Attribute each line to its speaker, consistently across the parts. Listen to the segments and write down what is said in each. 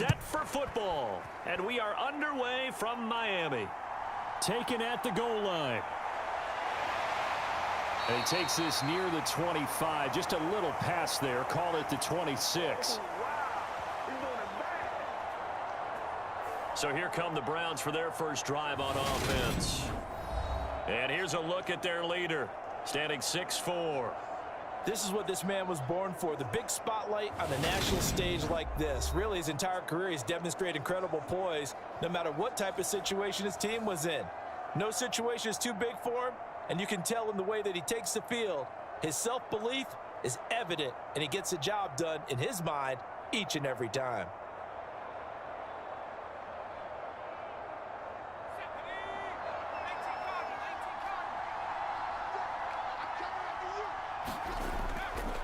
Speaker 1: set for football. And we are underway from Miami.
Speaker 2: Taken at the goal line. And he takes this near the 25. Just a little pass there. Call it the 26.
Speaker 1: So here come the Browns for their first drive on offense. And here's a look at their leader, standing 6'4".
Speaker 3: This is what this man was born for, the big spotlight on the national stage like this. Really, his entire career, he's demonstrated incredible poise, no matter what type of situation his team was in. No situation is too big for him, and you can tell in the way that he takes the field. His self-belief is evident, and he gets the job done in his mind each and every time.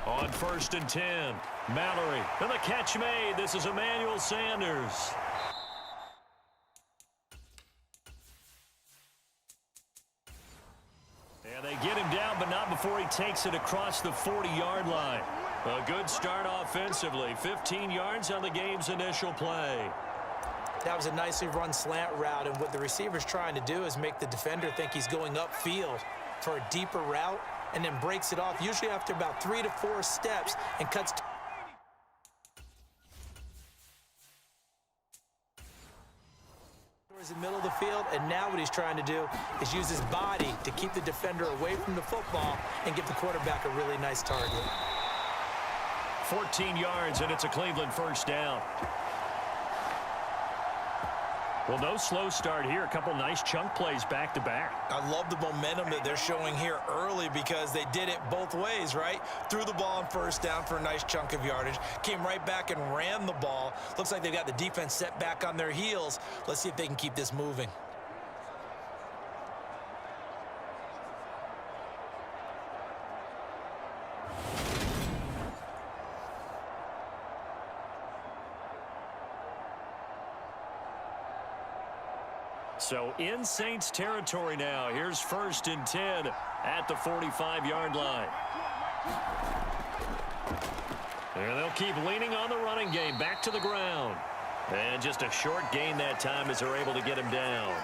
Speaker 1: On 1st and 10, Mallory. And the catch made. This is Emmanuel Sanders. And they get him down, but not before he takes it across the 40-yard line. A good start offensively. 15 yards on the game's initial play.
Speaker 3: That was a nicely run slant route, and what the receiver's trying to do is make the defender think he's going upfield for a deeper route, and then breaks it off, usually after about 3 to 4 steps, and cuts towards the middle of the field. And now what he's trying to do is use his body to keep the defender away from the football and give the quarterback a really nice target.
Speaker 1: 14 yards, and it's a Cleveland first down. Well, no slow start here. A couple nice chunk plays back-to-back.
Speaker 3: I love the momentum that they're showing here early because they did it both ways, right? Threw the ball on first down for a nice chunk of yardage. Came right back and ran the ball. Looks like they've got the defense set back on their heels. Let's see if they can keep this moving.
Speaker 1: So in Saints territory now. Here's 1st and 10 at the 45-yard line. And they'll keep leaning on the running game. Back to the ground. And just a short gain that time as they're able to get him down.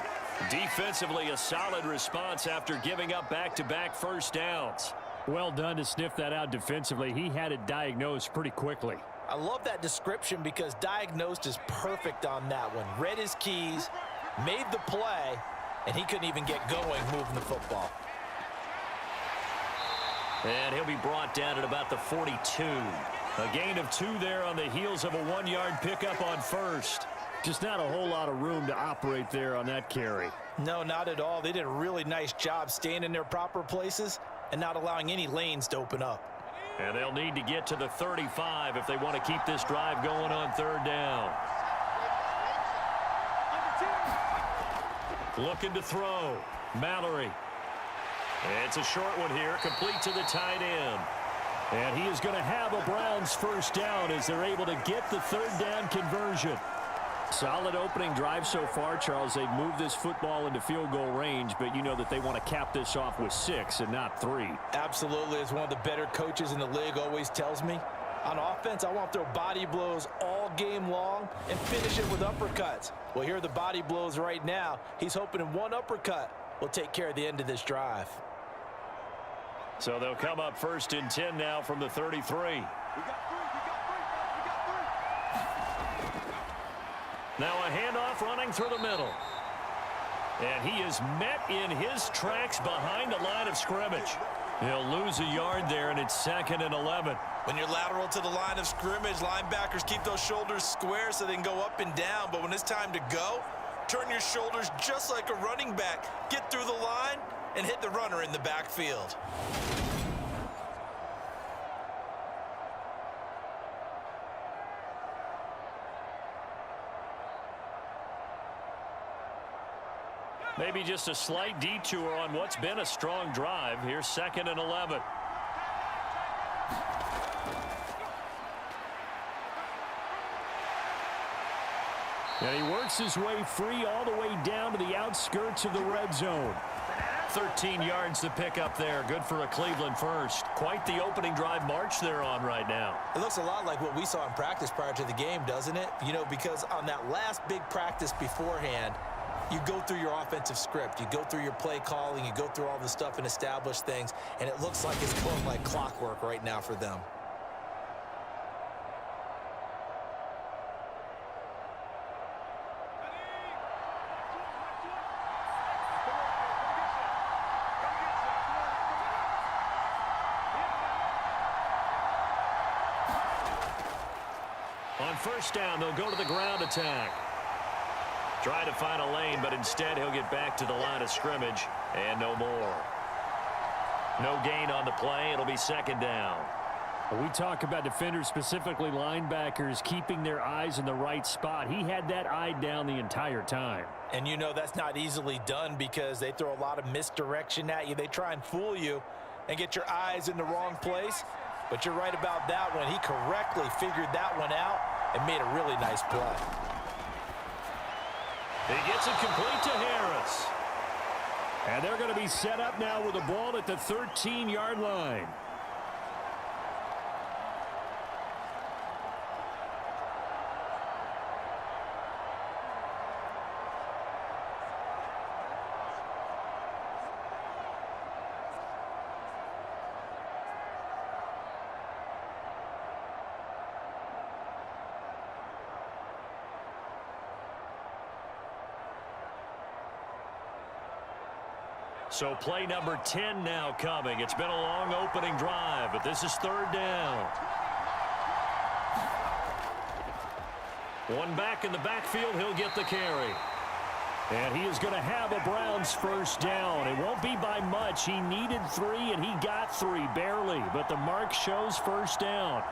Speaker 1: Defensively, a solid response after giving up back-to-back first downs.
Speaker 2: Well done to sniff that out defensively. He had it diagnosed pretty quickly.
Speaker 3: I love that description because diagnosed is perfect on that one. Read his keys, made the play, and he couldn't even get going moving the football.
Speaker 1: And he'll be brought down at about the 42. A gain of 2 there on the heels of a 1-yard pickup on first.
Speaker 2: Just not a whole lot of room to operate there on that carry.
Speaker 3: No, not at all. They did a really nice job staying in their proper places and not allowing any lanes to open up.
Speaker 1: And they'll need to get to the 35 if they want to keep this drive going on 3rd down. Looking to throw. Mallory. It's a short one here, complete to the tight end.
Speaker 2: And he is going to have a Browns first down as they're able to get the 3rd down conversion. Solid opening drive so far, Charles. They've moved this football into field goal range, but you know that they want to cap this off with 6 and not 3.
Speaker 3: Absolutely. As one of the better coaches in the league always tells me, on offense, I want to throw body blows all game long and finish it with uppercuts. Well, here are the body blows right now. He's hoping in one uppercut will take care of the end of this drive.
Speaker 1: So they'll come up 1st and 10 now from the 33. Now a handoff running through the middle. And he is met in his tracks behind the line of scrimmage. He'll lose a yard there, and it's 2nd and 11.
Speaker 3: When you're lateral to the line of scrimmage, linebackers keep those shoulders square so they can go up and down. But when it's time to go, turn your shoulders just like a running back. Get through the line and hit the runner in the backfield.
Speaker 1: Maybe just a slight detour on what's been a strong drive. Here's 2nd and 11.
Speaker 2: And he works his way free all the way down to the outskirts of the red zone.
Speaker 1: 13 yards to pick up there. Good for a Cleveland first. Quite the opening drive march they're on right now.
Speaker 3: It looks a lot like what we saw in practice prior to the game, doesn't it? You know, because on that last big practice beforehand, you go through your offensive script. You go through your play calling. You go through all the stuff and establish things. And it looks like it's going like clockwork right now for them.
Speaker 1: On first down, they'll go to the ground attack. Try to find a lane, but instead he'll get back to the line of scrimmage and no more. No gain on the play. It'll be second down.
Speaker 2: We talk about defenders, specifically linebackers, keeping their eyes in the right spot. He had that eye down the entire time.
Speaker 3: And you know that's not easily done because they throw a lot of misdirection at you. They try and fool you and get your eyes in the wrong place. But you're right about that one. He correctly figured that one out and made a really nice play.
Speaker 1: He gets it complete to Harris.
Speaker 2: And they're going to be set up now with the ball at the 13-yard line.
Speaker 1: So play number 10 now coming. It's been a long opening drive, but this is third down. One back in the backfield. He'll get the carry.
Speaker 2: And he is going to have a Browns first down. It won't be by much. He needed 3, and he got 3, barely. But the mark shows first down.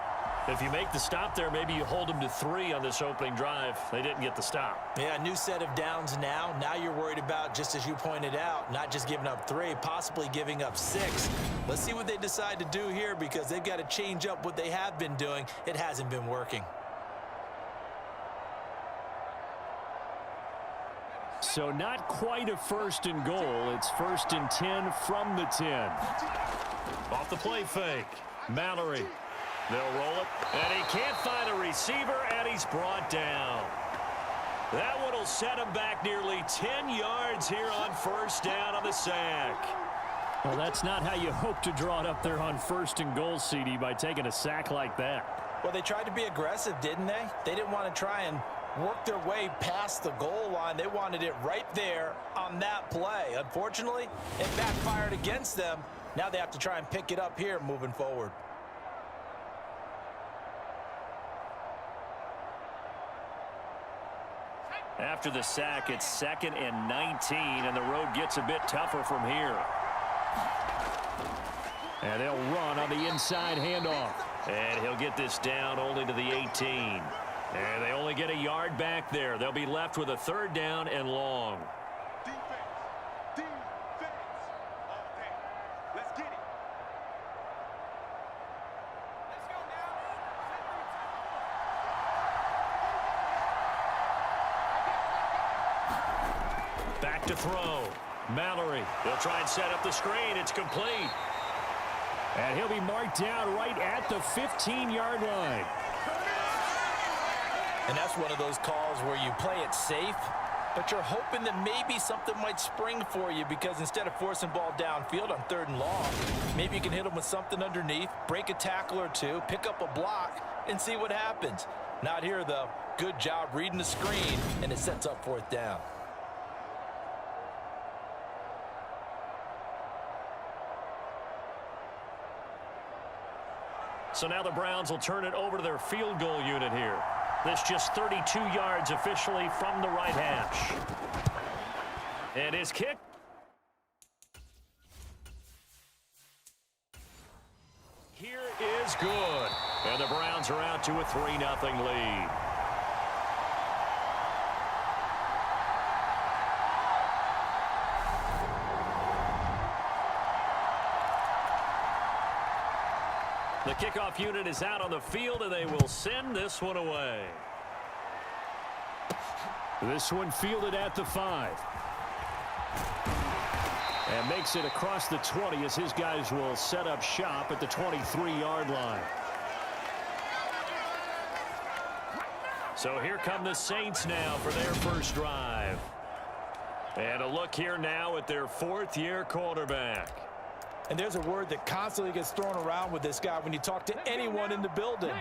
Speaker 1: If you make the stop there, maybe you hold them to 3 on this opening drive. They didn't get the stop.
Speaker 3: Yeah, new set of downs now. Now you're worried about, just as you pointed out, not just giving up 3, possibly giving up 6. Let's see what they decide to do here because they've got to change up what they have been doing. It hasn't been working.
Speaker 2: So not quite a first and goal. It's first and 10 from the 10.
Speaker 1: Off the play fake. Mallory. They'll roll it, and he can't find a receiver, and he's brought down. That one will set him back nearly 10 yards here on first down on the sack.
Speaker 2: Well, that's not how you hope to draw it up there on first and goal, CD, by taking a sack like that.
Speaker 3: Well, they tried to be aggressive, didn't they? They didn't want to try and work their way past the goal line. They wanted it right there on that play. Unfortunately, it backfired against them. Now they have to try and pick it up here moving forward.
Speaker 1: After the sack, it's 2nd and 19, and the road gets a bit tougher from here.
Speaker 2: And they'll run on the inside handoff.
Speaker 1: And he'll get this down only to the 18. And they only get a yard back there. They'll be left with a third down and long.
Speaker 4: Defense. Okay, let's get it. Let's go now.
Speaker 1: Back to throw. Mallory. They'll try and set up the screen. It's complete.
Speaker 2: And he'll be marked down right at the 15-yard line.
Speaker 3: And that's one of those calls where you play it safe, but you're hoping that maybe something might spring for you because instead of forcing ball downfield on 3rd and long, maybe you can hit them with something underneath, break a tackle or 2, pick up a block, and see what happens. Not here, though. Good job reading the screen, and it sets up 4th down.
Speaker 1: So now the Browns will turn it over to their field goal unit here. This just 32 yards officially from the right hash. And his kick. Here is good. And the Browns are out to a 3-0 lead. The kickoff unit is out on the field, and they will send this one away.
Speaker 2: This one fielded at the 5. And makes it across the 20 as his guys will set up shop at the 23-yard line.
Speaker 1: So here come the Saints now for their first drive. And a look here now at their fourth-year quarterback.
Speaker 3: And there's a word that constantly gets thrown around with this guy when you talk to anyone in the building.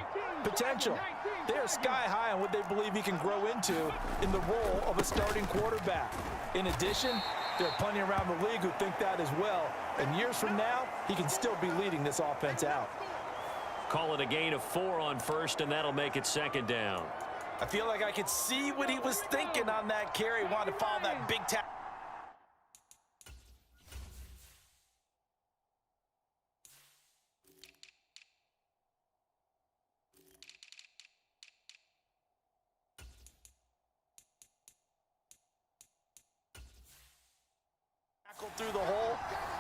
Speaker 3: Potential. They are sky high on what they believe he can grow into in the role of a starting quarterback. In addition, there are plenty around the league who think that as well. And years from now, he can still be leading this offense out.
Speaker 1: Call it a gain of 4 on first, and that'll make it second down.
Speaker 3: I feel like I could see what he was thinking on that carry. He wanted to follow that big tackle. Through the hole,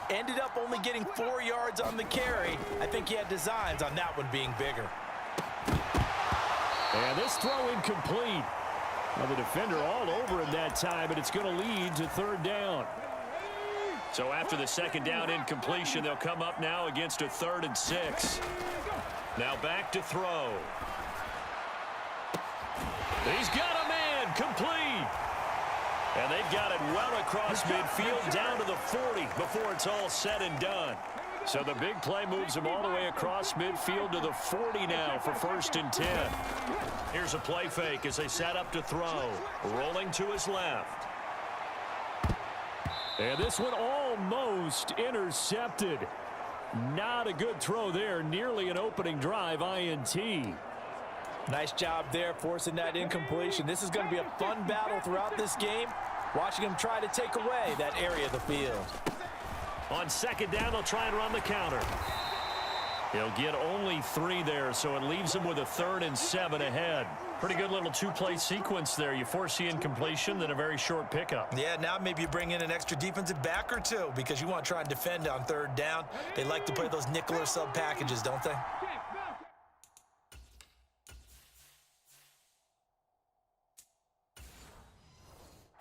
Speaker 3: ended up only getting 4 yards on the carry. I think he had designs on that one being bigger.
Speaker 2: And this throw incomplete. Well, the defender all over him that time, but it's going to lead to third down.
Speaker 1: So after the second down incompletion, they'll come up now against a 3rd and 6. Now back to throw. He's got a man, complete. And they've got it well across midfield down to the 40 before it's all said and done. So the big play moves him all the way across midfield to the 40 now for 1st and 10. Here's a play fake as they set up to throw. Rolling to his left.
Speaker 2: And this one almost intercepted. Not a good throw there. Nearly an opening drive INT.
Speaker 3: Nice job there forcing that incompletion. This is going to be a fun battle throughout this game. Watching him try to take away that area of the field.
Speaker 1: On second down, they'll try and run the counter. He'll get only 3 there, so it leaves him with a 3rd and 7 ahead. Pretty good little 2-play sequence there. You force the incompletion, then a very short pickup.
Speaker 3: Yeah, now maybe you bring in an extra defensive back or 2 because you want to try and defend on 3rd down. They like to play those nickel or sub packages, don't they?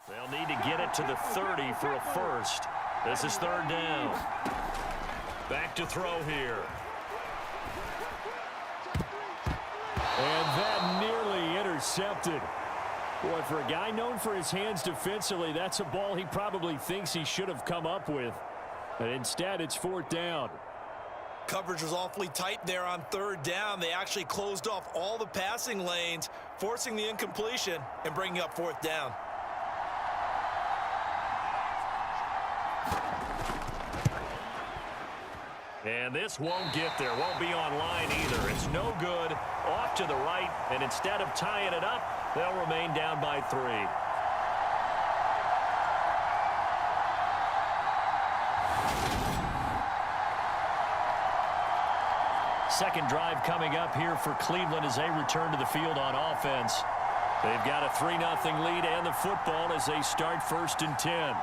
Speaker 1: They'll need to get it to the 30 for a first. This is 3rd down. Back to throw here.
Speaker 2: And that nearly intercepted. Boy, for a guy known for his hands defensively, that's a ball he probably thinks he should have come up with. But instead, it's 4th down.
Speaker 3: Coverage was awfully tight there on 3rd down. They actually closed off all the passing lanes, forcing the incompletion and bringing up 4th down.
Speaker 1: And this won't get there. Won't be on line either. It's no good. Off to the right. And instead of tying it up, they'll remain down by 3. Second drive coming up here for Cleveland as they return to the field on offense. They've got a 3-0 lead and the football as they start 1st and 10.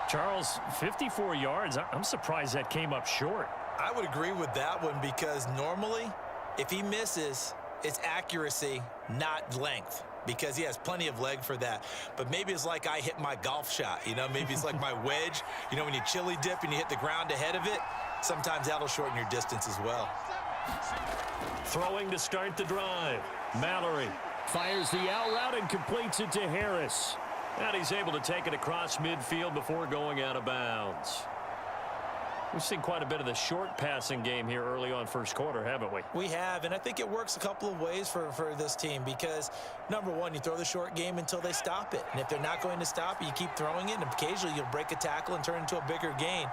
Speaker 1: Charles, 54 yards. I'm surprised that came up short.
Speaker 3: I would agree with that one because normally, if he misses, it's accuracy, not length, because he has plenty of leg for that. But maybe it's like I hit my golf shot, you know, maybe it's like my wedge. You know, when you chili dip and you hit the ground ahead of it, sometimes that'll shorten your distance as well.
Speaker 1: Throwing to start the drive. Mallory
Speaker 2: fires the out route and completes it to Harris.
Speaker 1: And he's able to take it across midfield before going out of bounds. We've seen quite a bit of the short passing game here early on 1st quarter, haven't we?
Speaker 3: We have, and I think it works a couple of ways for this team because, number one, you throw the short game until they stop it. And if they're not going to stop it, you keep throwing it, and occasionally you'll break a tackle and turn it into a bigger gain.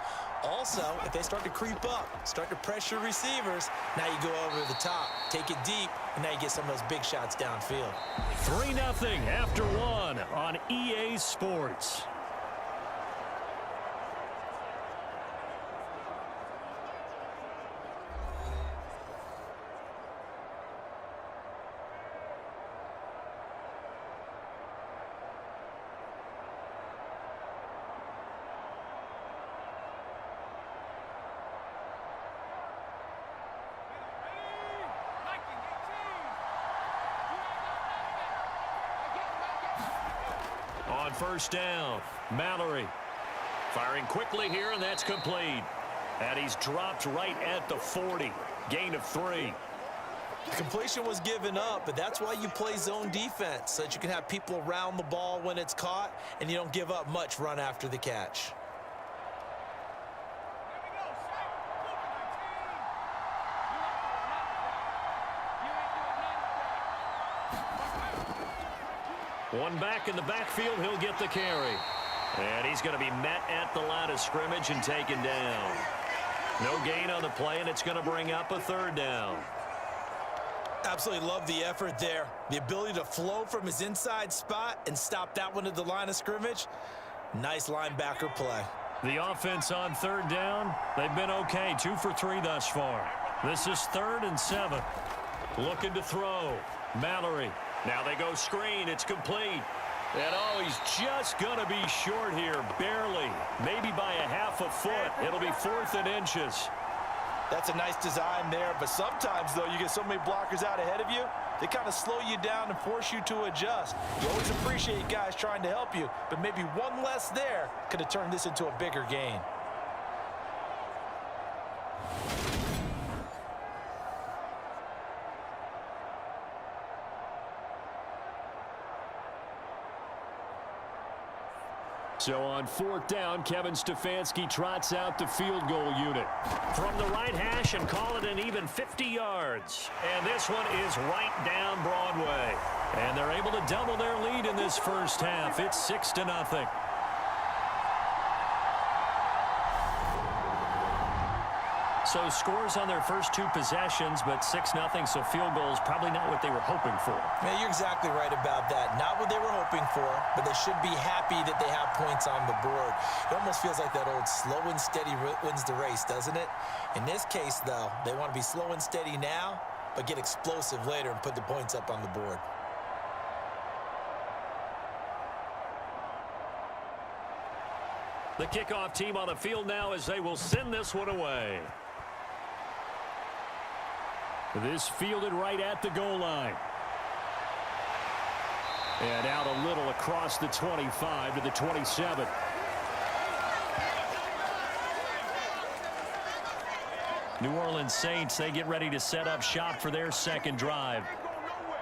Speaker 3: Also, if they start to creep up, start to pressure receivers, now you go over the top, take it deep, and now you get some of those big shots downfield.
Speaker 1: 3-0 after 1 on EA Sports. On 1st down, Mallory Firing quickly here, and that's complete. And he's dropped right at the 40. Gain of 3.
Speaker 3: The completion was given up, but that's why you play zone defense, so that you can have people around the ball when it's caught, and you don't give up much run after the catch.
Speaker 1: One back in the backfield, he'll get the carry. And he's going to be met at the line of scrimmage and taken down. No gain on the play, and it's going to bring up a 3rd down.
Speaker 3: Absolutely love the effort there. The ability to flow from his inside spot and stop that one at the line of scrimmage. Nice linebacker play.
Speaker 2: The offense on 3rd down, they've been okay. 2 for 3 thus far. This is 3rd and 7. Looking to throw. Mallory.
Speaker 1: Now they go screen. It's complete. And, oh, he's just going to be short here, barely. Maybe by a half a foot. It'll be 4th and inches.
Speaker 3: That's a nice design there, but sometimes, though, you get so many blockers out ahead of you, they kind of slow you down and force you to adjust. You always appreciate guys trying to help you, but maybe one less there could have turned this into a bigger gain.
Speaker 2: So on 4th down, Kevin Stefanski trots out the field goal unit.
Speaker 1: From the right hash and call it an even 50 yards. And this one is right down Broadway.
Speaker 2: And they're able to double their lead in this first half. It's 6-0. So scores on their first 2 possessions, but 6-0, so field goals probably not what they were hoping for.
Speaker 3: Man, you're exactly right about that. Not what they were hoping for, but they should be happy that they have points on the board. It almost feels like that old slow and steady wins the race, doesn't it? In this case, though, they want to be slow and steady now, but get explosive later and put the points up on the board.
Speaker 1: The kickoff team on the field now as they will send this one away.
Speaker 2: This fielded right at the goal line. And out a little across the 25 to the 27. New Orleans Saints, they get ready to set up shop for their second drive.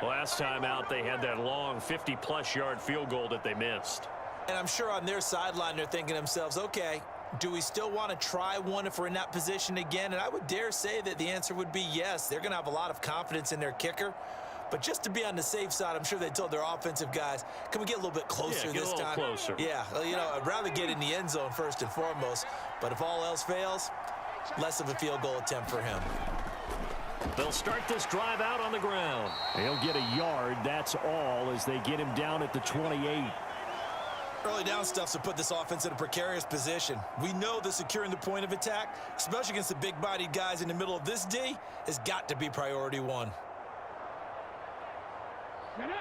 Speaker 1: Last time out, they had that long 50-plus yard field goal that they missed.
Speaker 3: And I'm sure on their sideline, they're thinking to themselves, okay, do we still want to try one if we're in that position again? And I would dare say that the answer would be yes. They're going to have a lot of confidence in their kicker. But just to be on the safe side, I'm sure they told their offensive guys, can we get a little bit closer this time?
Speaker 1: Get a little closer.
Speaker 3: Yeah, well, you know, I'd rather get in the end zone first and foremost. But if all else fails, less of a field goal attempt for him.
Speaker 1: They'll start this drive out on the ground.
Speaker 2: He'll get a yard, that's all, as they get him down at the 28.
Speaker 3: Early down stuff's to put this offense in a precarious position. We know that securing the point of attack, especially against the big-bodied guys in the middle of this D, has got to be priority 1.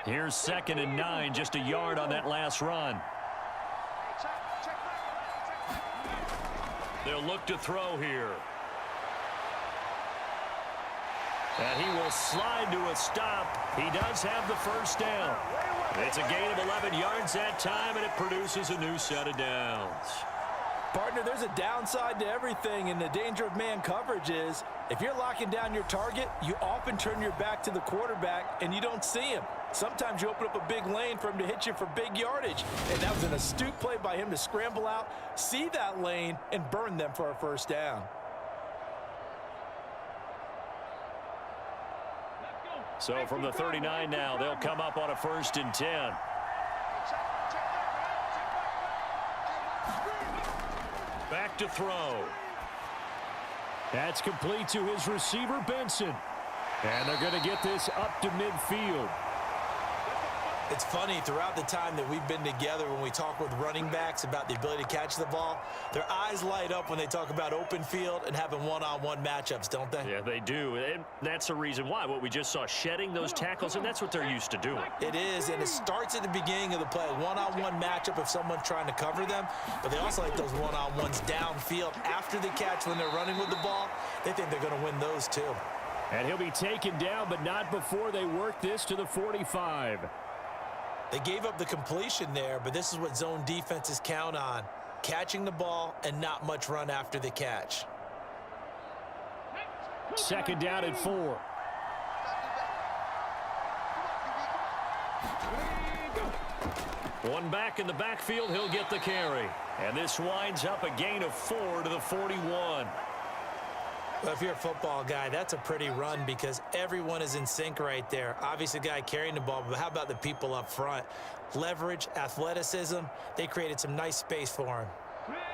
Speaker 2: Here's 2nd and 9, just a yard on that last run.
Speaker 1: They'll look to throw here. And he will slide to a stop. He does have the first down. It's a gain of 11 yards that time, and it produces a new set of downs.
Speaker 3: Partner, there's a downside to everything, and the danger of man coverage is if you're locking down your target, you often turn your back to the quarterback, and you don't see him. Sometimes you open up a big lane for him to hit you for big yardage, and that was an astute play by him to scramble out, see that lane, and burn them for a first down.
Speaker 1: So from the 39 now, they'll come up on a 1st and 10. Back to throw.
Speaker 2: That's complete to his receiver, Benson. And they're going to get this up to midfield.
Speaker 3: It's funny, throughout the time that we've been together, when we talk with running backs about the ability to catch the ball, their eyes light up when they talk about open field and having one-on-one matchups, don't they?
Speaker 1: Yeah, they do. And that's the reason why. What we just saw, shedding those tackles, and that's what they're used to doing.
Speaker 3: It is, and it starts at the beginning of the play. One-on-one matchup if someone's trying to cover them, but they also like those one-on-ones downfield after the catch when they're running with the ball. They think they're going to win those too.
Speaker 2: And he'll be taken down, but not before they work this to the 45.
Speaker 3: They gave up the completion there, but this is what zone defenses count on. catching the ball and not much run after the catch.
Speaker 2: Second down and 4.
Speaker 1: One back in the backfield, he'll get the carry. And this winds up a gain of 4 to the 41.
Speaker 3: Well, if you're a football guy, that's a pretty run because everyone is in sync right there. Obviously, the guy carrying the ball, but how about the people up front? Leverage, athleticism, they created some nice space for him.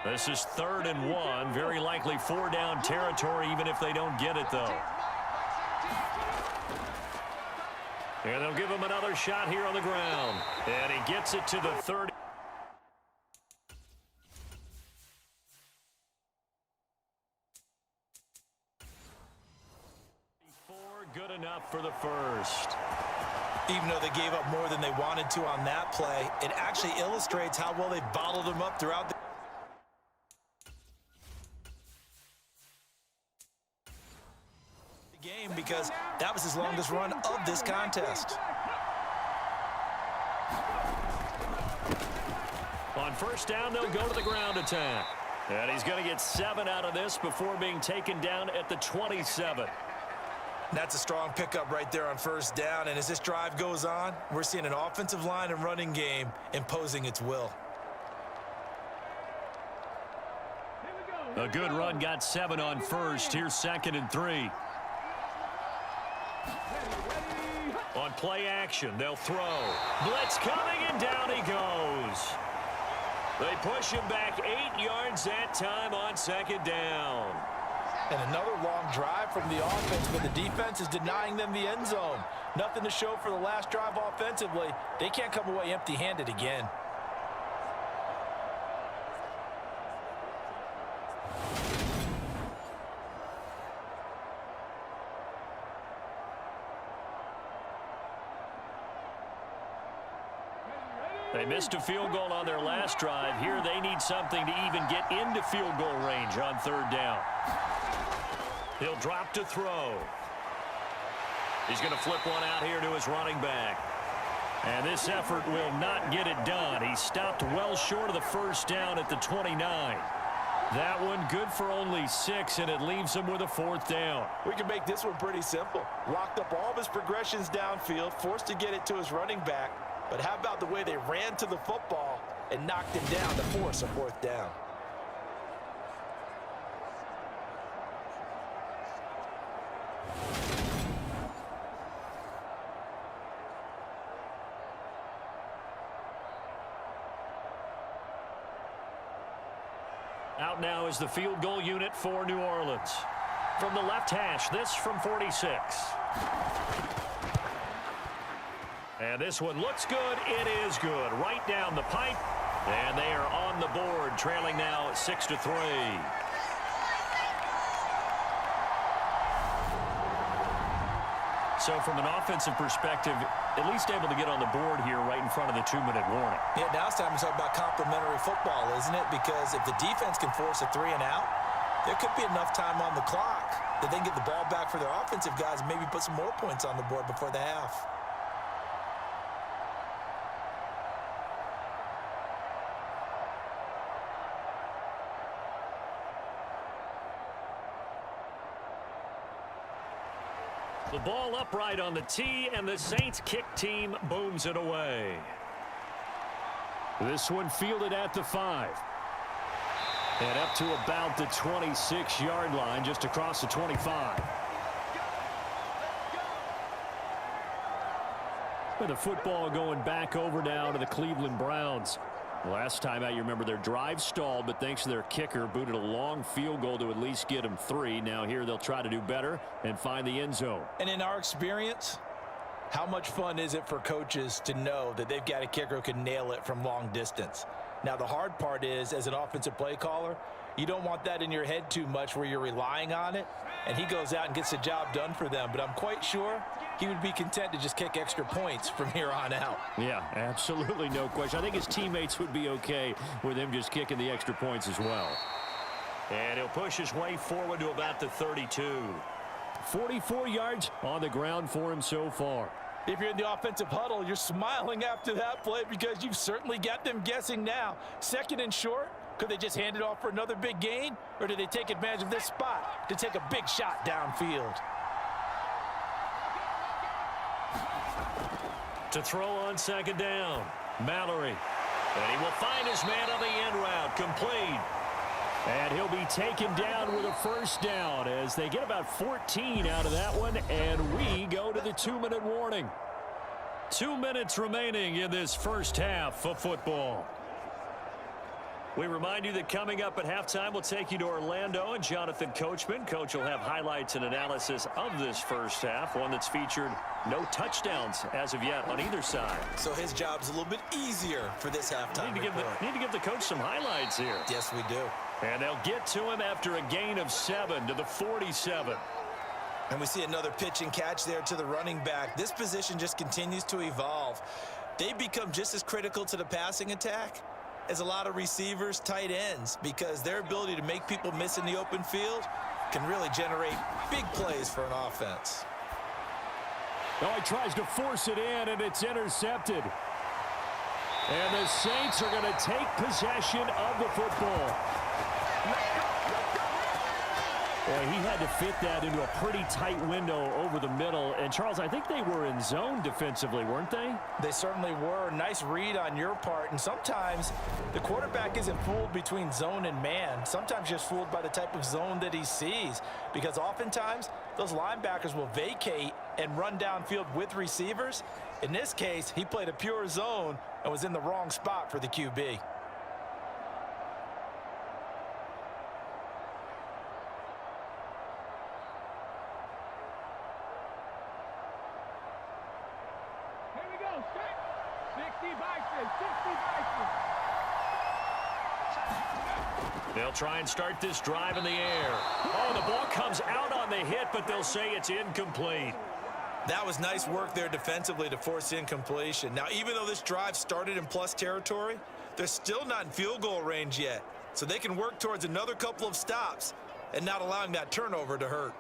Speaker 1: This is 3rd and 1. Very likely 4-down territory, even if they don't get it, though. And they'll give him another shot here on the ground. And he gets it to the 30. Good enough for the first.
Speaker 3: Even though they gave up more than they wanted to on that play, it actually illustrates how well they bottled them up throughout the game because that was his longest run of this contest.
Speaker 1: On first down, they'll go to the ground attack. And he's going to get 7 out of this before being taken down at the 27.
Speaker 3: That's a strong pickup right there on first down, and as this drive goes on, we're seeing an offensive line and running game imposing its will.
Speaker 1: A good run, got 7 on first. Here's 2nd and 3. On play action, they'll throw. Blitz coming, and down he goes. They push him back 8 yards that time on 2nd down.
Speaker 3: And another long drive from the offense, but the defense is denying them the end zone. Nothing to show for the last drive offensively. They can't come away empty-handed again.
Speaker 1: They missed a field goal on their last drive. Here they need something to even get into field goal range on 3rd down. He'll drop to throw. He's going to flip one out here to his running back. And this effort will not get it done. He stopped well short of the first down at the 29. That one good for only 6, and it leaves him with a 4th down.
Speaker 3: We can make this one pretty simple. Locked up all of his progressions downfield, forced to get it to his running back. But how about the way they ran to the football and knocked him down to force a 4th down?
Speaker 1: Out now is the field goal unit for New Orleans. From the left hash, this from 46. And this one looks good. It is good. Right down the pipe. And they are on the board, trailing now 6-3. So from an offensive perspective, at least able to get on the board here right in front of the 2-minute warning.
Speaker 3: Yeah, now it's time to talk about complimentary football, isn't it? Because if the defense can force a 3 and out, there could be enough time on the clock that they can get the ball back for their offensive guys and maybe put some more points on the board before the half.
Speaker 1: The ball upright on the tee, and the Saints kick team booms it away.
Speaker 2: This one fielded at the 5. And up to about the 26-yard line, just across the 25. With the football going back over now to the Cleveland Browns. Last time out, you remember their drive stalled, but thanks to their kicker, booted a long field goal to at least get them 3. Now here they'll try to do better and find the end zone.
Speaker 3: And in our experience, how much fun is it for coaches to know that they've got a kicker who can nail it from long distance? Now, the hard part is, as an offensive play caller, you don't want that in your head too much where you're relying on it, and he goes out and gets the job done for them. But I'm quite sure he would be content to just kick extra points from here on out.
Speaker 2: Yeah, absolutely no question. I think his teammates would be okay with him just kicking the extra points as well.
Speaker 1: And he'll push his way forward to about the 32.
Speaker 2: 44 yards on the ground for him so far.
Speaker 3: If you're in the offensive huddle, you're smiling after that play because you've certainly got them guessing now. 2nd and short, Could they just hand it off for another big gain? Or did they take advantage of this spot to take a big shot downfield?
Speaker 1: To throw on second down, Mallory. And he will find his man on the end route, complete.
Speaker 2: And he'll be taken down with a first down as they get about 14 out of that one, and we go to the 2-minute warning.
Speaker 1: 2 minutes remaining in this first half of football. We remind you that coming up at halftime, we'll take you to Orlando and Jonathan Coachman. Coach will have highlights and analysis of this first half, one that's featured no touchdowns as of yet on either side.
Speaker 3: So his job's a little bit easier for this halftime
Speaker 1: Need to give the coach some highlights here.
Speaker 3: Yes, we do.
Speaker 1: And they'll get to him after a gain of 7 to the 47.
Speaker 3: And we see another pitch and catch there to the running back. This position just continues to evolve. They become just as critical to the passing attack as a lot of receivers, tight ends, because their ability to make people miss in the open field can really generate big plays for an offense.
Speaker 2: Oh, he tries to force it in, and it's intercepted. And the Saints are going to take possession of the football. Boy, he had to fit that into a pretty tight window over the middle. And, Charles, I think they were in zone defensively, weren't they?
Speaker 3: They certainly were. Nice read on your part. And sometimes the quarterback isn't fooled between zone and man. Sometimes just fooled by the type of zone that he sees. Because oftentimes, those linebackers will vacate and run downfield with receivers. In this case, he played a pure zone and was in the wrong spot for the QB.
Speaker 1: They'll try and start this drive in the air. Oh, the ball comes out on the hit, but they'll say it's incomplete.
Speaker 3: That was nice work there defensively to force incompletion. Now, even though this drive started in plus territory, they're still not in field goal range yet. So they can work towards another couple of stops and not allowing that turnover to hurt.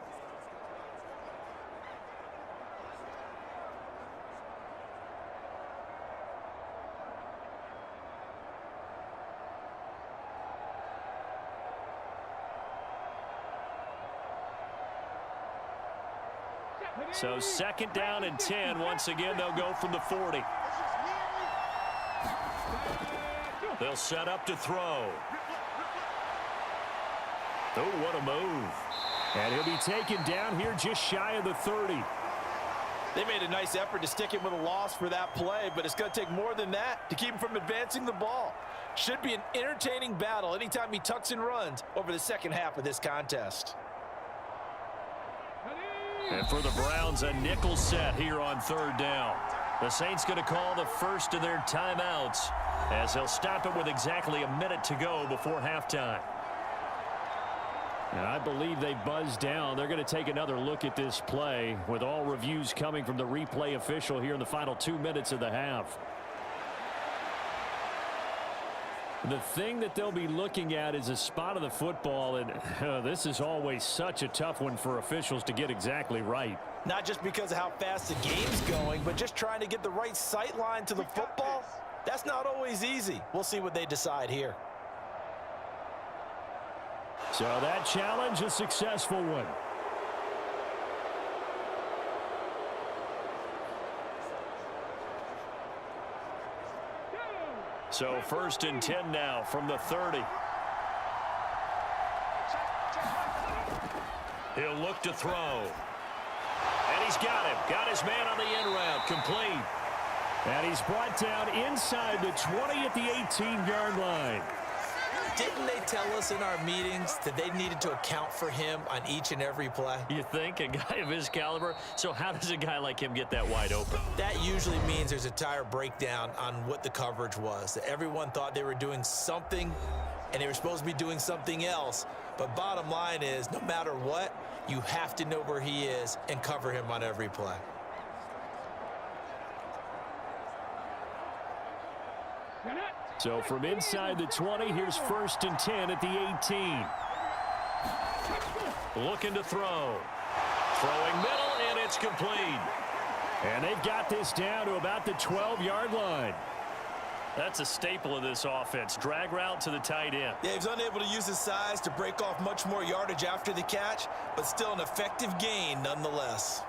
Speaker 1: So second down and 10. Once again, they'll go from the 40. They'll set up to throw.
Speaker 2: Oh, what a move. And he'll be taken down here just shy of the 30.
Speaker 3: They made a nice effort to stick him with a loss for that play, but it's going to take more than that to keep him from advancing the ball. Should be an entertaining battle anytime he tucks and runs over the second half of this contest.
Speaker 1: And for the Browns, a nickel set here on third down. The Saints going to call the first of their timeouts as they'll stop it with exactly a minute to go before halftime.
Speaker 2: And I believe they buzzed down. They're going to take another look at this play with all reviews coming from the replay official here in the final 2 minutes of the half. The thing that they'll be looking at is a spot of the football, and this is always such a tough one for officials to get exactly right.
Speaker 3: Not just because of how fast the game's going, but just trying to get the right sight line to the football. That's not always easy. We'll see what they decide here.
Speaker 2: So that challenge, a successful one.
Speaker 1: So first and 10 now from the 30. He'll look to throw. And he's got him. Got his man on the end route. Complete.
Speaker 2: And he's brought down inside the 20 at the 18-yard line.
Speaker 3: Didn't they tell us in our meetings that they needed to account for him on each and every play?
Speaker 1: You think? A guy of his caliber? So how does a guy like him get that wide open?
Speaker 3: That usually means there's a tire breakdown on what the coverage was. That everyone thought they were doing something, and they were supposed to be doing something else. But bottom line is, no matter what, you have to know where he is and cover him on every play.
Speaker 2: So from inside the 20, here's first and 10 at the 18.
Speaker 1: Looking to throw. Throwing middle, and it's complete.
Speaker 2: And they've got this down to about the 12-yard line.
Speaker 1: That's a staple of this offense. Drag route to the tight end.
Speaker 3: Yeah, he's unable to use his size to break off much more yardage after the catch, but still an effective gain nonetheless.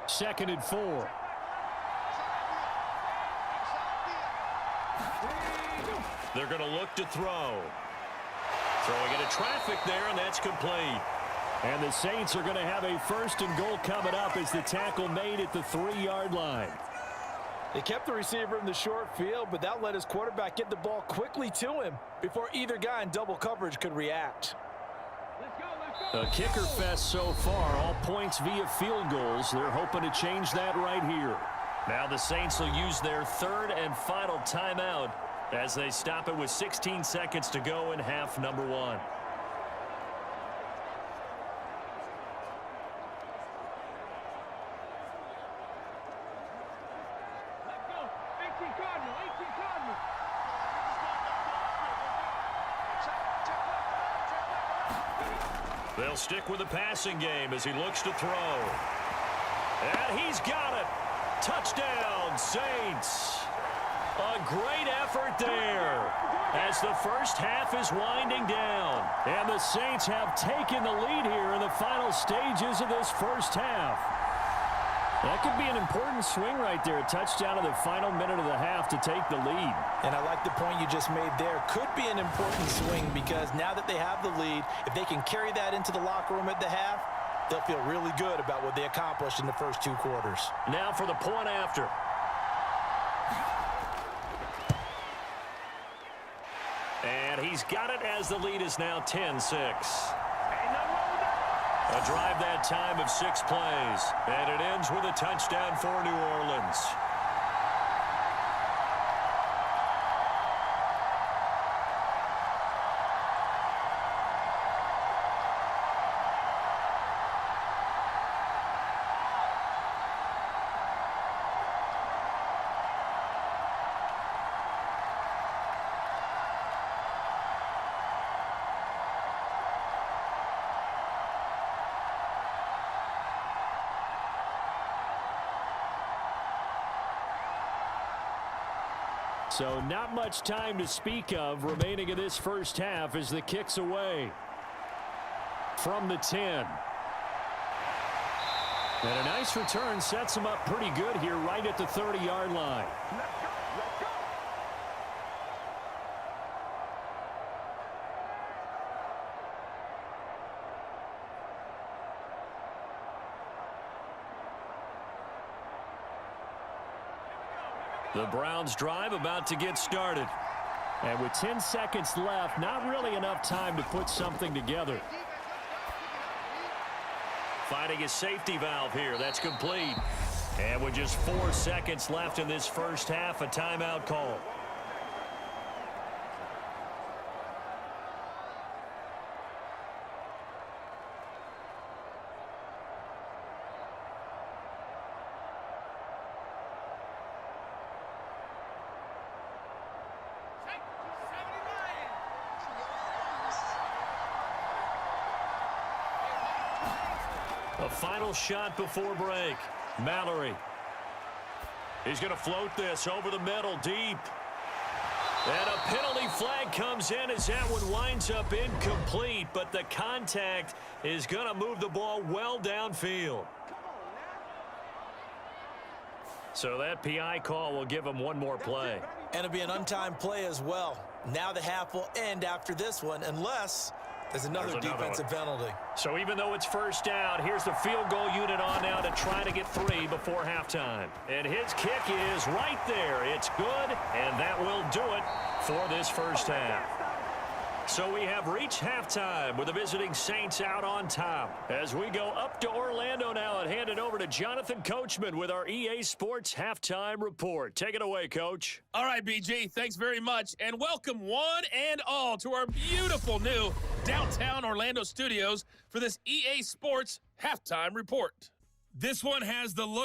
Speaker 2: Second and 4.
Speaker 1: They're going to look to throw. Throwing into traffic there, and that's complete.
Speaker 2: And the Saints are going to have a first and goal coming up as the tackle made at the 3-yard line.
Speaker 3: They kept the receiver in the short field, but that let his quarterback get the ball quickly to him before either guy in double coverage could react.
Speaker 2: A kicker fest so far, all points via field goals. They're hoping to change that right here.
Speaker 1: Now the Saints will use their third and final timeout as they stop it with 16 seconds to go in half number 1. They'll stick with the passing game as he looks to throw. And he's got it. Touchdown, Saints. A great effort there as the first half is winding down.
Speaker 2: And the Saints have taken the lead here in the final stages of this first half. That could be an important swing right there. A touchdown in the final minute of the half to take the lead.
Speaker 3: And I like the point you just made there. Could be an important swing because now that they have the lead, if they can carry that into the locker room at the half, they'll feel really good about what they accomplished in the first 2 quarters.
Speaker 1: Now for the point after. And he's got it as the lead is now 10-6. A drive that time of 6 plays. And it ends with a touchdown for New Orleans.
Speaker 2: So not much time to speak of remaining in this first half as the kick's away from the 10. And a nice return sets him up pretty good here right at the 30-yard line.
Speaker 1: The Browns drive about to get started.
Speaker 2: And with 10 seconds left, not really enough time to put something together.
Speaker 1: Finding a safety valve here. That's complete. And with just 4 seconds left in this first half, a timeout call. A final shot before break. Mallory. He's going to float this over the middle, deep. And a penalty flag comes in as that one winds up incomplete, but the contact is going to move the ball well downfield. So that PI call will give him one more play.
Speaker 3: And it'll be an untimed play as well. Now the half will end after this one unless there's another defensive penalty.
Speaker 1: So even though it's first down, here's the field goal unit on now to try to get 3 before halftime. And his kick is right there. It's good, and that will do it for this first half. So we have reached halftime with the visiting Saints out on top. As we go up to Orlando now and hand it over to Jonathan Coachman with our EA Sports Halftime Report. Take it away, Coach.
Speaker 5: All right, BG, thanks very much. And welcome one and all to our beautiful new downtown Orlando studios for this EA Sports Halftime Report. This one has the look